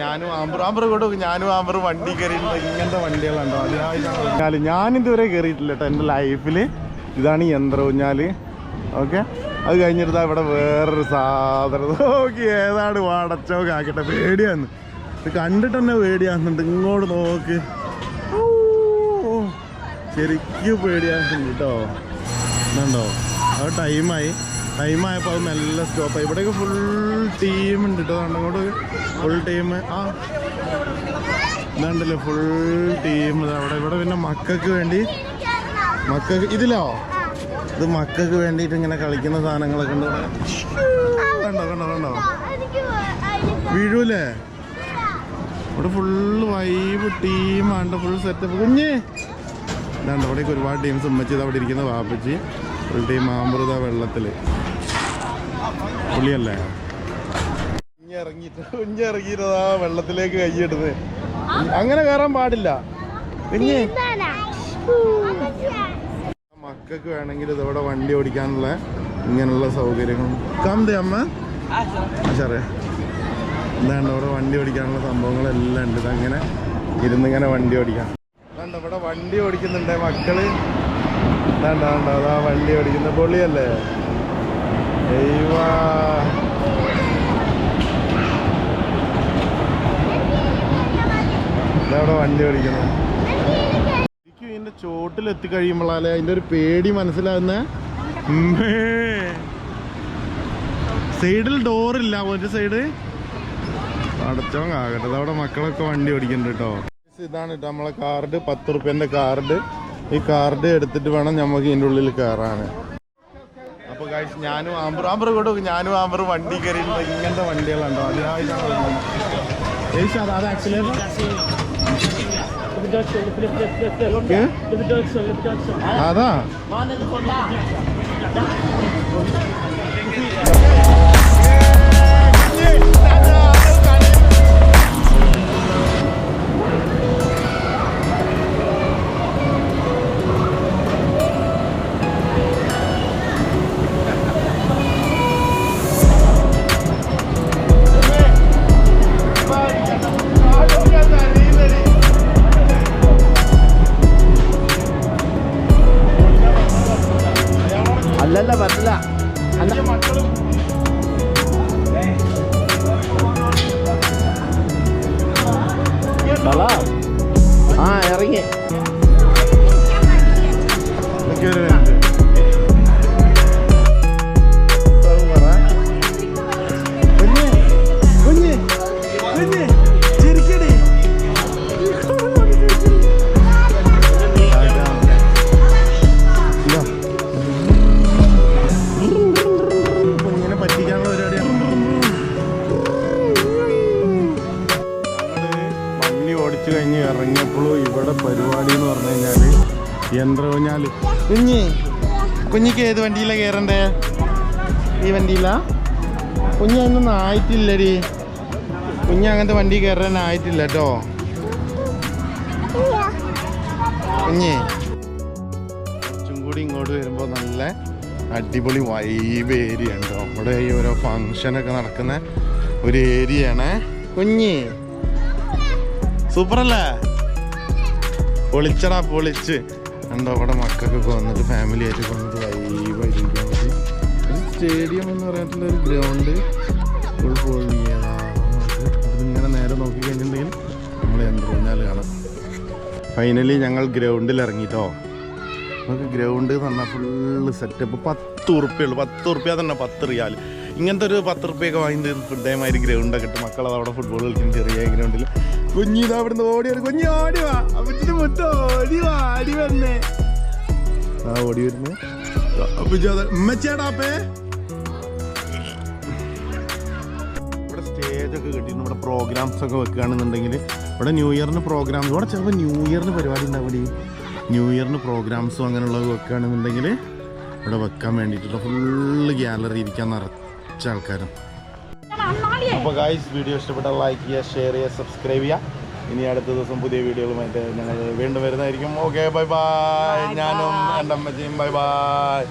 ഞാനും ആമ്പർ കൂടെ ഞാനും ആമ്പർ വണ്ടി കയറിയിട്ടുണ്ട്. ഇങ്ങനത്തെ വണ്ടികളുണ്ടോ അതിനായി ഞാനിതുവരെ കയറിയിട്ടില്ല കേട്ടോ എൻ്റെ ലൈഫിൽ. ഇതാണ് യന്ത്രഊഞ്ഞാല്. ഓക്കെ, അത് കഴിഞ്ഞിട്ട് ഇവിടെ വേറൊരു സാധനം നോക്കി ഏതാണ് വടച്ചോക്ക് ആക്കട്ടെ. പേടിയാന്ന്, ഇത് കണ്ടിട്ട് തന്നെ പേടിയാകുന്നുണ്ട്. ഇങ്ങോട്ട് നോക്ക്, ശരിക്കും പേടിയാകുന്നുണ്ട് കേട്ടോ. ഇതുണ്ടോ, അത് ടൈമായപ്പോൾ അത് നല്ല സ്റ്റോപ്പായി. ഇവിടെയൊക്കെ ഫുൾ ടീമുണ്ട് കേട്ടോ. അങ്ങോട്ട് ഫുൾ ടീം. ആ ഇതുണ്ടല്ലോ ഫുൾ ടീം ഇവിടെ പിന്നെ മക്കൾക്ക് വേണ്ടി ഇതിലോ ഇത് മക്കൾക്ക് വേണ്ടിയിട്ട് ഇങ്ങനെ കളിക്കുന്ന സാധനങ്ങളൊക്കെ ഉണ്ട്. കണ്ടോ വീഴൂലേ? ഇവിടെ ഫുള്ള് വൈബ് ടീമാണ്, ഫുൾ സെറ്റപ്പ്. കുഞ്ഞ് ഇതാണ്ട് ഇവിടേക്ക് ഒരുപാട് ടീംസ്. ഉമ്മച്ചി അവിടെ ഇരിക്കുന്ന വാപ്പച്ചി, ഫുൾ ടീം ആമ്പൃത വെള്ളത്തിൽ പുള്ളിയല്ലേ. കുഞ്ഞിറങ്ങിയിട്ടതാ വെള്ളത്തിലേക്ക് കൈയിടുന്നത്. അങ്ങനെ കയറാൻ പാടില്ല കുഞ്ഞ്. മക്കൾക്ക് വേണമെങ്കിൽ ഇതവിടെ വണ്ടി ഓടിക്കാനുള്ള ഇങ്ങനെയുള്ള സൗകര്യങ്ങളും കാന്തേ അമ്മ സാറേ എന്താണ്ട് ഇവിടെ വണ്ടി ഓടിക്കാനുള്ള സംഭവങ്ങളെല്ലാം ഉണ്ട്. ഇതങ്ങനെ ഇരുന്നിങ്ങനെ വണ്ടി ഓടിക്കാം. അതാണ്ട് ഇവിടെ വണ്ടി ഓടിക്കുന്നുണ്ട് മക്കള്. എന്താണ്ടോ അതാ വണ്ടി ഓടിക്കുന്ന പൊള്ളിയല്ലേ. ഇതവിടെ വണ്ടി ഓടിക്കുന്നത്. ശരിക്കും ഇതിന്റെ ചോട്ടിലെത്തി കഴിയുമ്പോഴാലേ അതിന്റെ ഒരു പേടി മനസ്സിലാകുന്ന. സൈഡിൽ ഡോറില്ല, ഒരു സൈഡ് അടച്ചോ ആകട്ടെ. അതവിടെ മക്കളൊക്കെ വണ്ടി ഓടിക്കുന്നുണ്ട് കേട്ടോ. ഇതാണ് കേട്ടോ നമ്മളെ കാർഡ്, 10 റുപ്യൻ്റെ കാർഡ്. ഈ കാർഡ് എടുത്തിട്ട് വേണം നമുക്ക് ഇതിൻ്റെ ഉള്ളിൽ കയറാൻ. അപ്പോൾ ഗൈസ് ഞാനും ആമ്പർ കൂടെ ഞാനും ആമ്പർ വണ്ടി കയറിയിട്ടുണ്ട്. ഇങ്ങനത്തെ വണ്ടികളുണ്ടോ അതിനായിട്ടാണ്. അത് ആക്ച്വലി അതാ അല്ലല്ല പറ്റില്ല. ആ ഇറങ്ങി ഇറങ്ങിയപ്പോഴും ഇവിടെ പരിപാടി എന്ന് പറഞ്ഞു കഴിഞ്ഞാല് യന്ത്രഊഞ്ഞാല്. കുഞ്ഞിക്ക് ഏത് വണ്ടിയിലാണ് കയറണ്ടേ? ഈ വണ്ടിയിലാ? കുഞ്ഞൊന്നും ആയിട്ടില്ലടി. അങ്ങനത്തെ വണ്ടി കയറാനായിട്ടില്ല കേട്ടോ. കുറച്ചും കൂടി ഇങ്ങോട്ട് വരുമ്പോൾ നല്ല അടിപൊളി വൈബ് ഏരിയ ഉണ്ടോ. ഇവിടെ ഈ ഓരോ ഫങ്ഷനൊക്കെ നടക്കുന്ന ഒരു ഏരിയയാണ്. സൂപ്പറല്ലേ? പൊളിച്ചടാ പൊളിച്ച്. ഉണ്ടോ ഇവിടെ മക്കൾക്കൊക്കെ വന്നിട്ട് ഫാമിലി ആയിട്ട് വന്നിട്ട് വൈബായിട്ടിരിക്കാൻ പറ്റി. ഒരു സ്റ്റേഡിയം എന്ന് പറഞ്ഞിട്ടുള്ള ഒരു ഗ്രൗണ്ട് ഫുൾ അതിങ്ങനെ നേരെ നോക്കി കഴിഞ്ഞിട്ടുണ്ടെങ്കിൽ നമ്മൾ യന്ത്രഊഞ്ഞാൽ കാണാം. ഫൈനലി ഞങ്ങൾ ഗ്രൗണ്ടിൽ ഇറങ്ങിട്ടോ. നമുക്ക് ഗ്രൗണ്ട് എന്ന് പറഞ്ഞാൽ ഫുള്ള് സെറ്റപ്പ്. 10 ഉറുപ്പ്യുള്ളൂ. 10 ഉറുപ്പ്യ തന്നെ 10 റിയാൽ. ഇങ്ങനത്തെ ഒരു 10 ഉറുപ്പ്യൊക്കെ വാങ്ങി ഇതേമാതിരി ഗ്രൗണ്ടൊക്കെ ഇട്ട് മക്കളത് അവിടെ ഫുട്ബോൾ കളിക്കുന്ന ചെറിയ ഗ്രൗണ്ടിൽ. കുഞ്ഞിതാ അവിടുന്ന് ഓടി ഓടിവാ അപ്പച്ചിട്ട് മുട്ടോ ഓടി വന്നേ. ആ ഓടി വരുന്നേ ഉമ്മച്ചേടാപ്പേ. ഇവിടെ സ്റ്റേജൊക്കെ കെട്ടിയിരുന്നു. ഇവിടെ പ്രോഗ്രാംസ് ഒക്കെ വെക്കുകയാണെന്നുണ്ടെങ്കിൽ ഇവിടെ ന്യൂ ഇയറിന് പ്രോഗ്രാംസ്, ഇവിടെ ചിലപ്പോൾ ന്യൂ ഇയറിന് പരിപാടി ഉണ്ടാവില്ല. ന്യൂ ഇയറിന് പ്രോഗ്രാംസും അങ്ങനെയുള്ളത് വെക്കുകയാണെന്നുണ്ടെങ്കിൽ ഇവിടെ വെക്കാൻ വേണ്ടിയിട്ടുള്ള ഫുള്ള് ഗ്യാലറി ഇരിക്കാൻ നിറച്ച ആൾക്കാരും. അപ്പോൾ ഗൈസ് വീഡിയോ ഇഷ്ടപ്പെട്ടാൽ ലൈക്ക് ചെയ്യുക, ഷെയർ ചെയ്യുക, സബ്സ്ക്രൈബ് ചെയ്യുക. ഇനി അടുത്ത ദിവസം പുതിയ വീഡിയോകളുമായിട്ട് ഞങ്ങൾ വീണ്ടും വരുന്നതായിരിക്കും. Okay bye bye. ഞാനും എൻ്റെ അമ്മച്ചിയും ബൈ ബൈ.